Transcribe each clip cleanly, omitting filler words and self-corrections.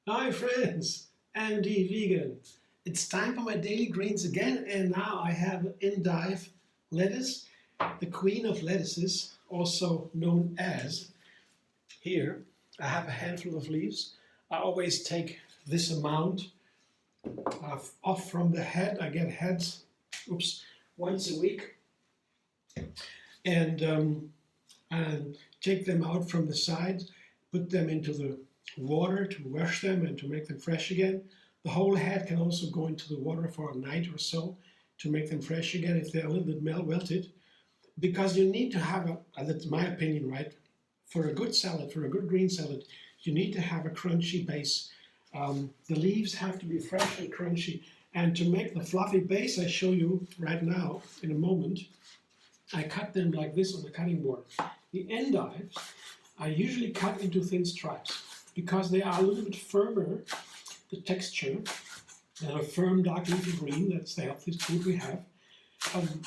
Hi friends, Andy Vegan. It's time for my daily greens again, and now I have endive lettuce, the queen of lettuces, also known as. Here I have a handful of leaves. I always take this amount off from the head. I get heads, once a week, and take them out from the side, put them into the water to wash them and to make them fresh again. The whole head can also go into the water for a night or so to make them fresh again if they're a little bit wilted. Because you need to have that's my opinion, right? For a good salad, for a good green salad, you need to have a crunchy base. The leaves have to be fresh and crunchy. And to make the fluffy base I show you right now in a moment, I cut them like this on the cutting board. The endives are usually cut into thin stripes because they are a little bit firmer, the texture, and a firm dark leafy green. That's the healthiest food we have.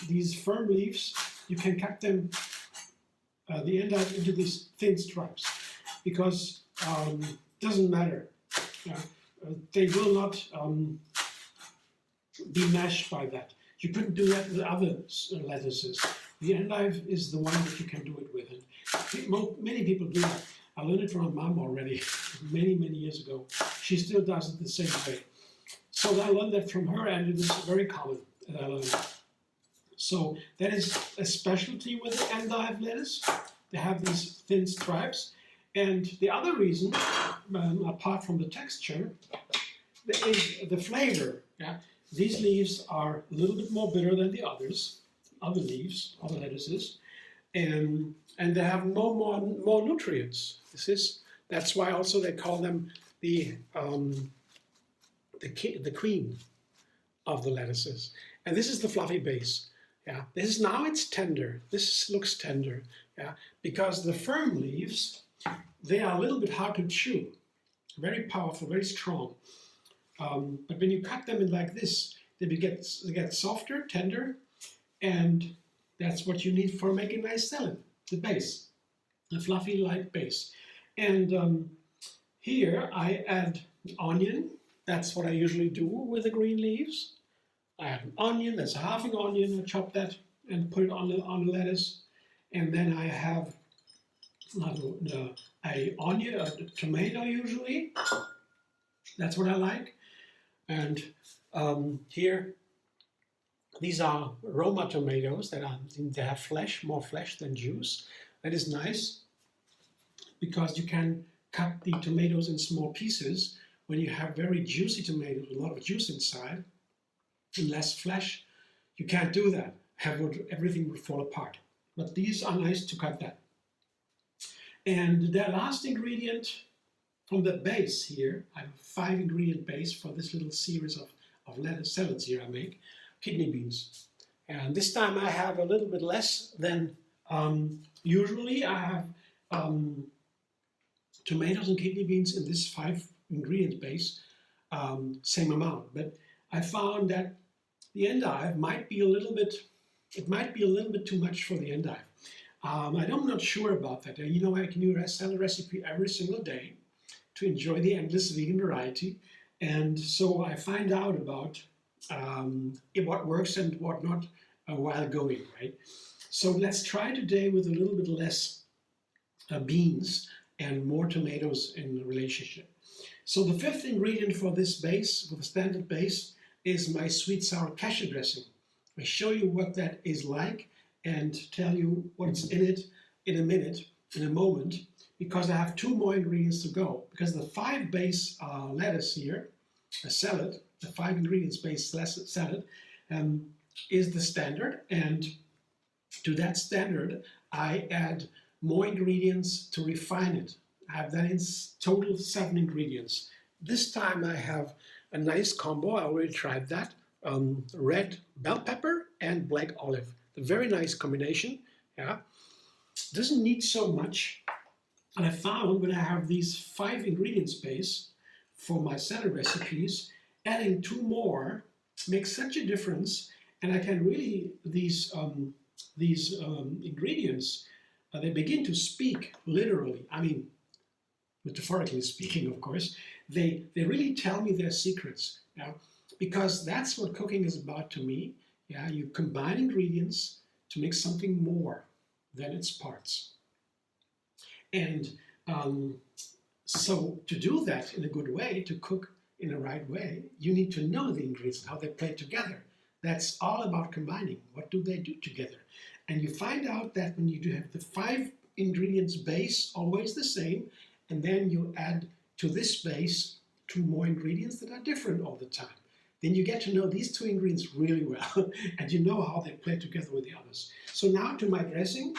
These firm leaves, you can cut them, the endive, into these thin stripes because it doesn't matter. They will not be mashed by that. You couldn't do that with other lettuces. The endive is the one that you can do it with. And many people do that. I learned it from my mom already many, many years ago. She still does it the same way. So I learned that from her, and it is very common that I learned. So that is a specialty with the endive lettuce. They have these thin stripes. And the other reason, apart from the texture, is the flavor. Yeah? These leaves are a little bit more bitter than the others, other leaves, other lettuces, and they have more nutrients. That's why also they call them the queen of the lettuces. And this is the fluffy base. Yeah, it's tender. This looks tender. Yeah, because the firm leaves, they are a little bit hard to chew. Very powerful, very strong. But when you cut them in like this, they get softer, tender, and that's what you need for making nice salad, the base, the fluffy, light base. And here I add onion. That's what I usually do with the green leaves. I add an onion, that's half an onion, I chop that and put it on the lettuce. And then I have a tomato usually. That's what I like. And here, these are Roma tomatoes they have flesh, more flesh than juice. That is nice because you can cut the tomatoes in small pieces. When you have very juicy tomatoes with a lot of juice inside and less flesh, you can't do that. Everything would fall apart. But these are nice to cut that. And the last ingredient from the base here, I have a 5-ingredient base for this little series of lettuce salads here I make, kidney beans. And this time I have a little bit less than usually. I have tomatoes and kidney beans in this 5-ingredient base, same amount. But I found that the endive might be a little bit too much for the endive. I'm not sure about that. You know, I can do a salad recipe every single day to enjoy the endless vegan variety. And so I find out about what works and what not while going, right? So let's try today with a little bit less beans and more tomatoes in the relationship. So the 5th ingredient for this base, for the standard base, is my sweet sour cashew dressing. I show you what that is like and tell you what's in it in a moment, because I have 2 more ingredients to go. Because the 5 base lettuce here, a salad, the 5 ingredients based salad, is the standard, and to that standard I add more ingredients to refine it. I have that in total 7 ingredients. This time I have a nice combo. I already tried that. Red bell pepper and black olive. A very nice combination. Yeah, doesn't need so much. And I found when I have these 5 ingredients base for my salad recipes, adding 2 more makes such a difference, and I can really, these ingredients, they begin to speak literally. I mean, metaphorically speaking, of course. They really tell me their secrets, yeah? Because that's what cooking is about to me. Yeah, you combine ingredients to make something more than its parts. And so to do that in a good way, to cook in the right way, you need to know the ingredients, how they play together. That's all about combining. What do they do together? And you find out that when you do have the 5 ingredients base always the same, and then you add to this base 2 more ingredients that are different all the time. Then you get to know these 2 ingredients really well, and you know how they play together with the others. So now to my dressing,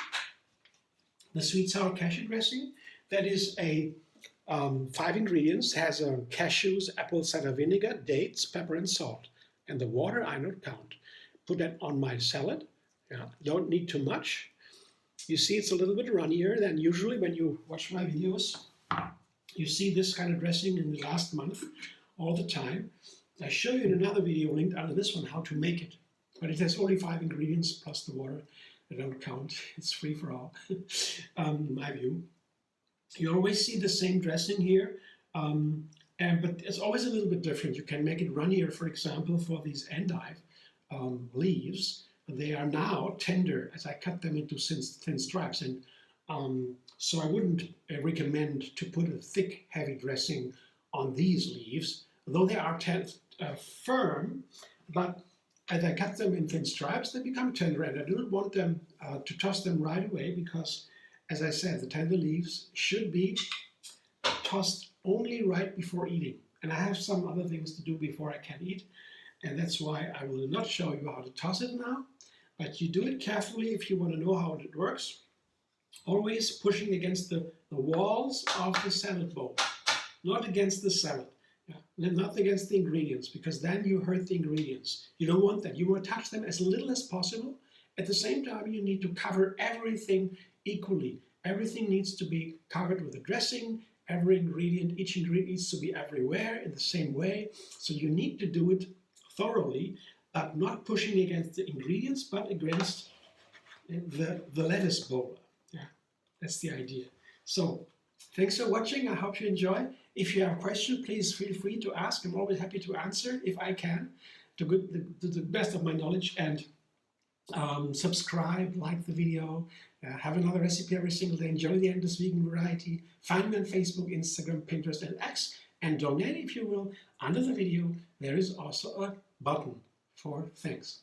the Sweet Sour Cashew Dressing. That is a 5 ingredients, has cashews, apple cider vinegar, dates, pepper and salt. And the water I don't count. Put that on my salad. Yeah, don't need too much. You see it's a little bit runnier than usually when you watch my videos. You see this kind of dressing in the last month all the time. I show you in another video linked under this one how to make it. But it has only 5 ingredients plus the water. I don't count. It's free for all, in my view. You always see the same dressing here, but it's always a little bit different. You can make it runnier, for example, for these endive leaves. They are now tender as I cut them into thin stripes. And so I wouldn't recommend to put a thick, heavy dressing on these leaves, though they are firm, but as I cut them in thin stripes, they become tender, and I don't want them to toss them right away because, as I said, the tender leaves should be tossed only right before eating. And I have some other things to do before I can eat, and that's why I will not show you how to toss it now, but you do it carefully if you want to know how it works. Always pushing against the walls of the salad bowl, not against the salad. Not against the ingredients, because then you hurt the ingredients. You don't want that. You want to touch them as little as possible. At the same time, you need to cover everything equally. Everything needs to be covered with a dressing. Every ingredient, each ingredient needs to be everywhere in the same way. So you need to do it thoroughly, but not pushing against the ingredients, but against the lettuce bowl. Yeah, that's the idea. So thanks for watching. I hope you enjoy. If you have a question, please feel free to ask. I'm always happy to answer if I can, to the best of my knowledge. And subscribe, like the video, have another recipe every single day. Enjoy the endless vegan variety. Find me on Facebook, Instagram, Pinterest, and X. And donate if you will. Under the video, there is also a button for thanks.